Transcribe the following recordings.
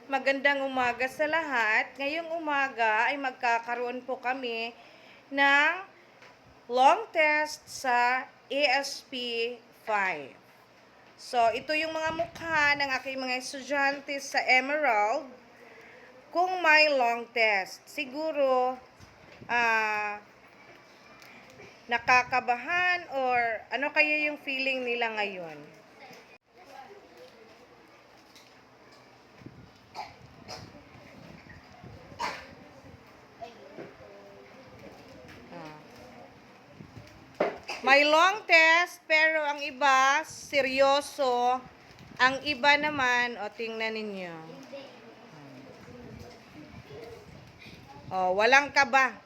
Magandang umaga sa lahat. Ngayong umaga ay magkakaroon po kami ng long test sa ASP 5. So, ito yung mga mukha ng aking mga estudyante sa Emerald kung may long test. Siguro, nakakabahan or ano kaya yung feeling nila ngayon? May long test, pero ang iba, seryoso. Ang iba naman, o tingnan ninyo. O, walang kaba.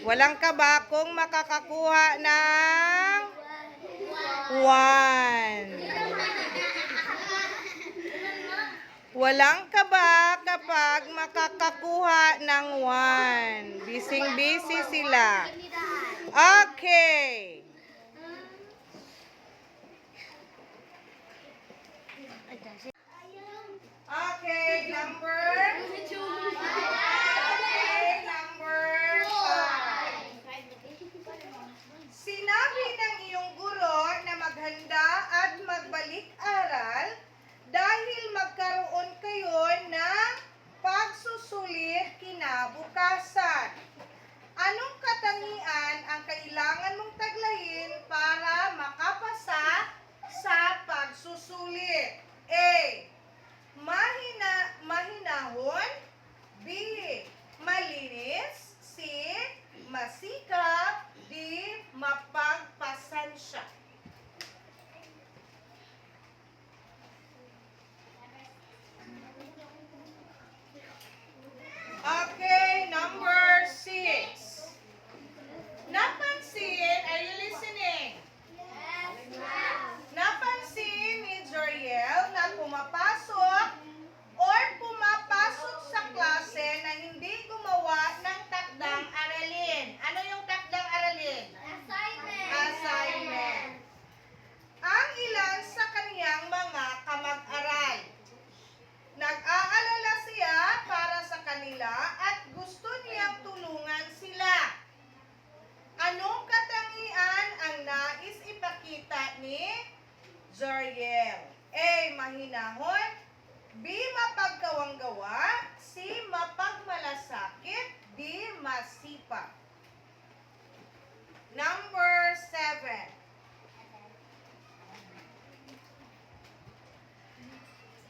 Walang kaba kung makakakuha ng 1. Walang kaba kapag makakakuha ng 1. Bising-busy sila. Okay. Okay, number 5. Sinabi ng iyong guro na maghanda at magbalik-aral dahil magkaroon kayo ng pagsusulit kinabukasan. Anong katangian ang kailangan mong taglayin para makapasa sa pagsusulit? A. Mahinahon. B. Malinis. C. Masikap. D. Mapagpasensya. Okay, number 6. Napansin, are you listening? Yes, ma'am. Napansin ni Joriel na pumapasok sa klase na hindi gumawa ng takdang aralin. Ano yung takdang aralin? Assignment. Ang ilan sa kaniyang mga kamag-aral. Nag-aalala siya para sa kanila at gusto niyang tulungan sila. Anong katangian ang nais ipakita ni Joriel? A. Mahinahon. B. Mapagkawang-gawa. C. Mapagmalasakit. D. Masipag. Number 7.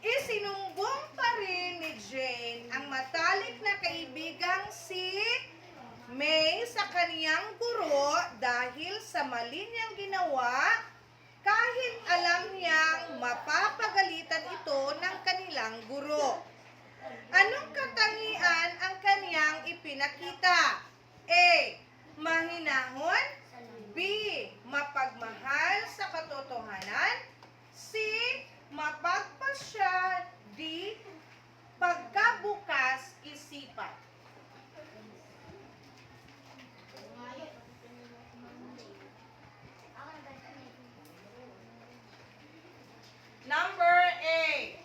Isinumbong pa rin ni Jane ang matalik na kaibigang si May sa kaniyang guro dahil sa mali niyang ginawa kahit alam niyang mapapagalitan ito ng kanilang guro. Anong katangian ang kaniyang ipinakita? A. Mahinahon. B. Mapagmahal sa katotohanan. C. Mapagpasya. D. Pagkabukas isipan. Number 8.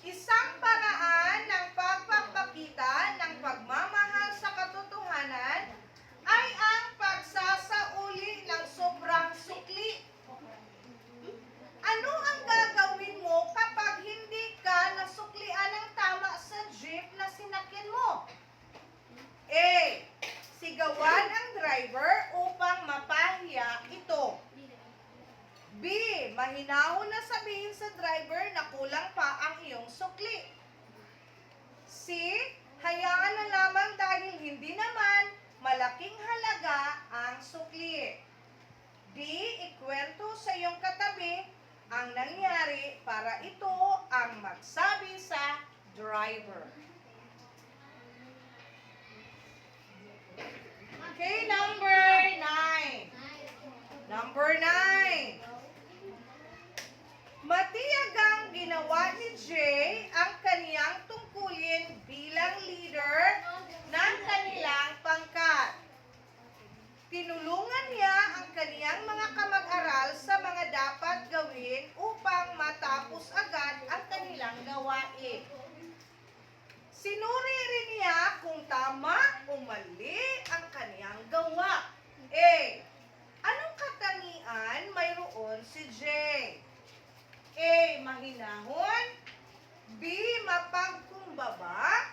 Isang paraan ng pagpapakita ng pagmamahal sa katotohanan ay ang pagsasauli ng sobrang sukli. Ano ang gagawin mo kapag hindi ka nasuklian ng tama sa jeep na sinakyan mo? A. Sigawan ang driver upang mapahiya ito. B. Mahinahon na sabihin sa driver na kulang pa ang iyong sukli. C. Hayaan na lamang dahil hindi naman malaking halaga ang sukli. D. Ikwento sa iyong katabi ang nangyari para ito ang magsabi sa driver. Okay, number 9. Number 9. Matiyagang ginawa ni Jay ang kaniyang tungkulin bilang leader ng kanilang pangkat. Tinulungan niya ang kaniyang mga kamag-aral sa mga dapat gawin upang matapos agad ang kanilang gawain. kung mali ang kaniyang gawa. A. Anong katangian mayroon si J? A. Mahinahon. B. Mapagkumbaba.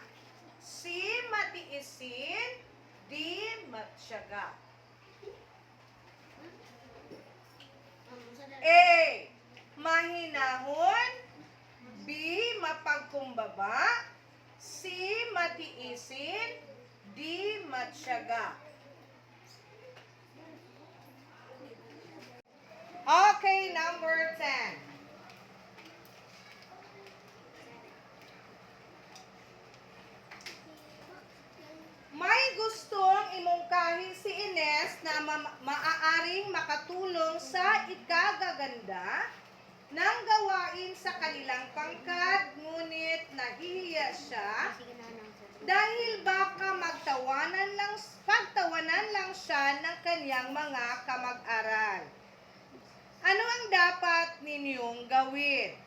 C. Matiisin. D. Matyaga. A. Mahinahon. B. Mapagkumbaba. C. Matiisin. D. Matyaga. Okay, number 10. May gustong imungkahi si Ines na maaaring makatulong sa ikagaganda ng gawain sa kanilang pangkat, ngunit nahihiya siya dahil baka pagtawanan lang siya ng kanyang mga kamag-aral. Ano ang dapat ninyong gawin?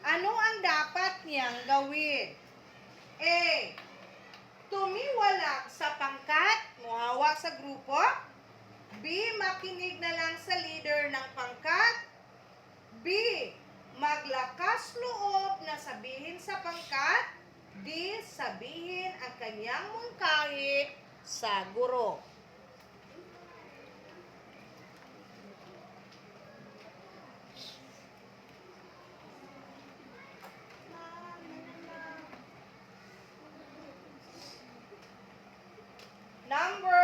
Ano ang dapat niyang gawin? A. Tumiwala sa pangkat, muhawa sa grupo. B. Makinig na lang sa leader ng pangkat. B. Maglakas loob na sabihin sa pangkat. D. Sabihin ang kanyang mungkahi sa guro. Number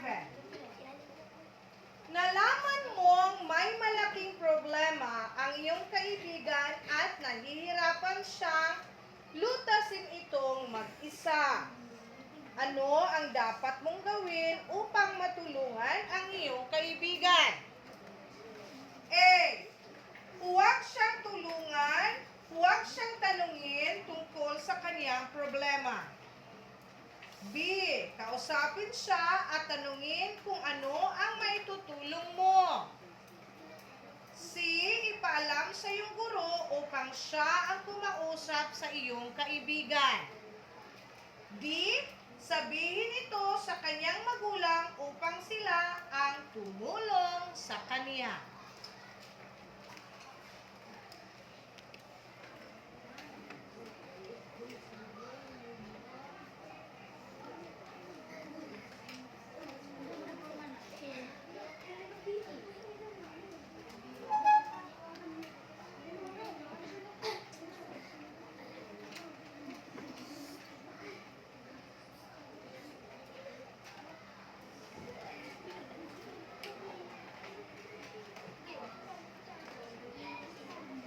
11. Nalaman mong may malaking problema ang iyong kaibigan at nahihirapan siyang lutasin itong mag-isa. Ano ang dapat mong gawin upang matulungan ang iyong kaibigan? A. Huwag siyang tulungan, huwag siyang tanungin tungkol sa kaniyang problema. B. Kausapin siya at tanungin kung ano ang maitutulong mo. C. Ipaalam sa iyong guro upang siya ang kumausap sa iyong kaibigan. D. Sabihin ito sa kanyang magulang upang sila ang tumulong sa kaniya.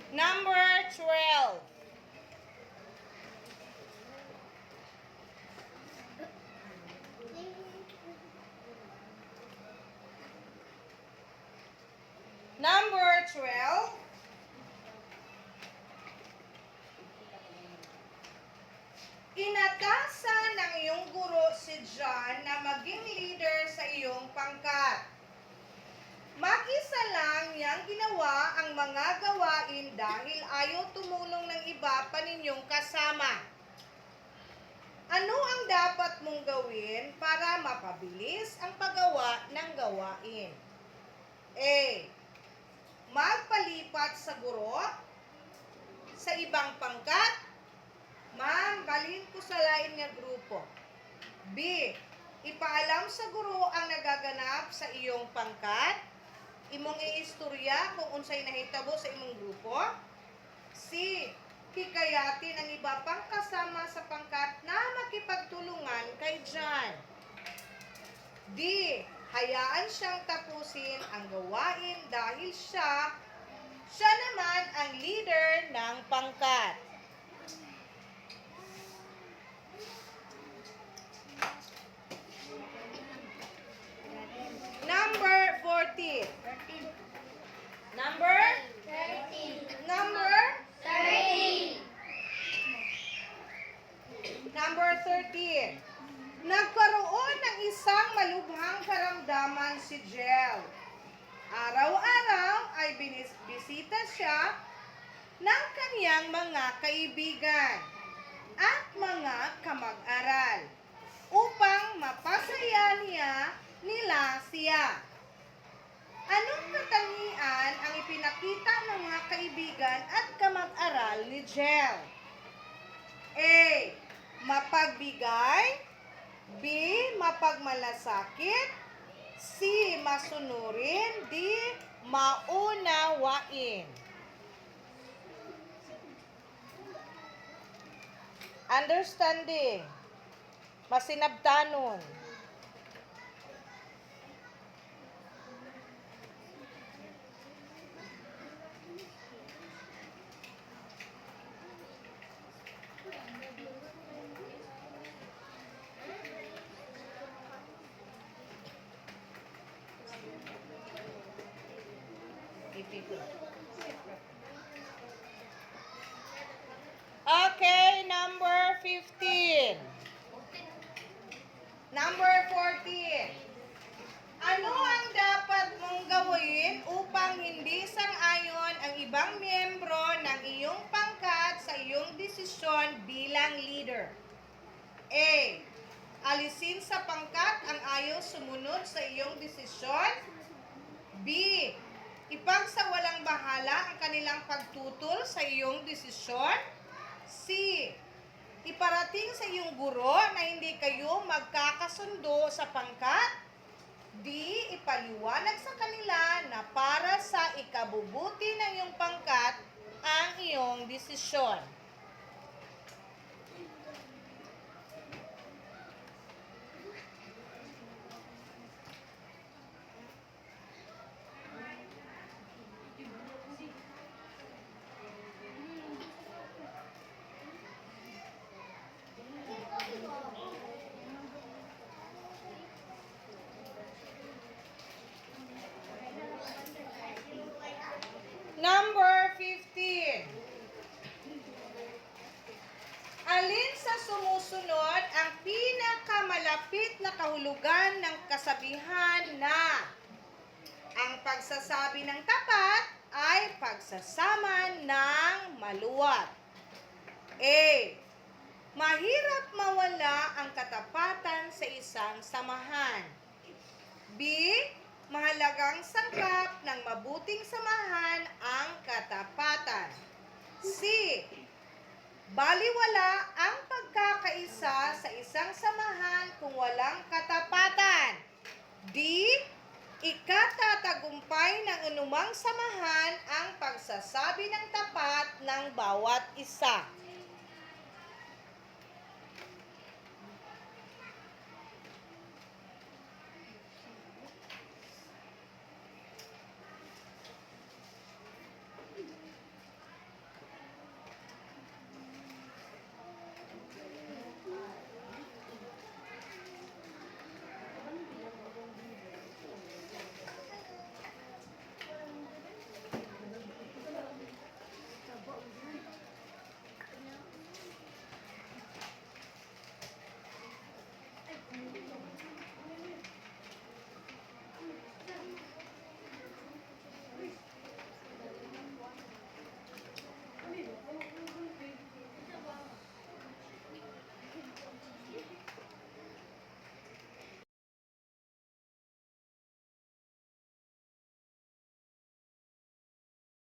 Number 12. Number 12. Inatasan ng iyong guro si John na maging leader sa iyong pangkat. Mag-isa lang niyang ginawa ang mga gawain dahil ayaw tumulong ng iba pa ninyong kasama. Ano ang dapat mong gawin para mapabilis ang paggawa ng gawain? A. Magpalipat sa guro sa ibang pangkat. Ma'am, balhin ko sa lain nga grupo. B. Ipaalam sa guro ang nagaganap sa iyong pangkat. Imong iistorya kung unsay nahitabo sa imong grupo. C. Hikayatin ang iba pang kasama sa pangkat na makipagtulungan kay John. D. Hayaan siyang tapusin ang gawain dahil siya naman ang leader ng pangkat. Number 14. Number 13. Number 13. Number 13. Nagkaroon ng isang malubhang karamdaman si Jel. Araw-araw ay binisita siya ng kaniyang mga kaibigan at mga kamag-aral. upang mapasaya nila siya. Anong katangian ang ipinakita ng mga kaibigan at kamag-aral ni Jel? A. Mapagbigay. B. Mapagmalasakit. C. Masunurin. D. Maunawain. Understanding. Masinabtanon. Okay, number 15. Number 14. Ano ang dapat mong gawin upang hindi sang-ayon ang ibang miyembro ng iyong pangkat sa iyong desisyon bilang leader? A. Alisin sa pangkat ang ayaw sumunod sa iyong desisyon. B. Ipagsawalang bahala ang kanilang pagtutol sa iyong desisyon. C. Iparating sa iyong guro na hindi kayo magkakasundo sa pangkat. D. Ipaliwanag sa kanila na para sa ikabubuti ng iyong pangkat ang iyong desisyon. Number 15. Alin sa sumusunod ang pinakamalapit na kahulugan ng kasabihan na ang pagsasabi ng tapat ay pagsasama ng maluwat? A. Mahirap mawala ang katapatan sa isang samahan. B. Mahalagang sangkap ng mabuting samahan ang katapatan. C. Baliwala ang pagkakaisa sa isang samahan kung walang katapatan. D. Ikatatagumpay ng anumang samahan ang pagsasabi ng tapat ng bawat isa.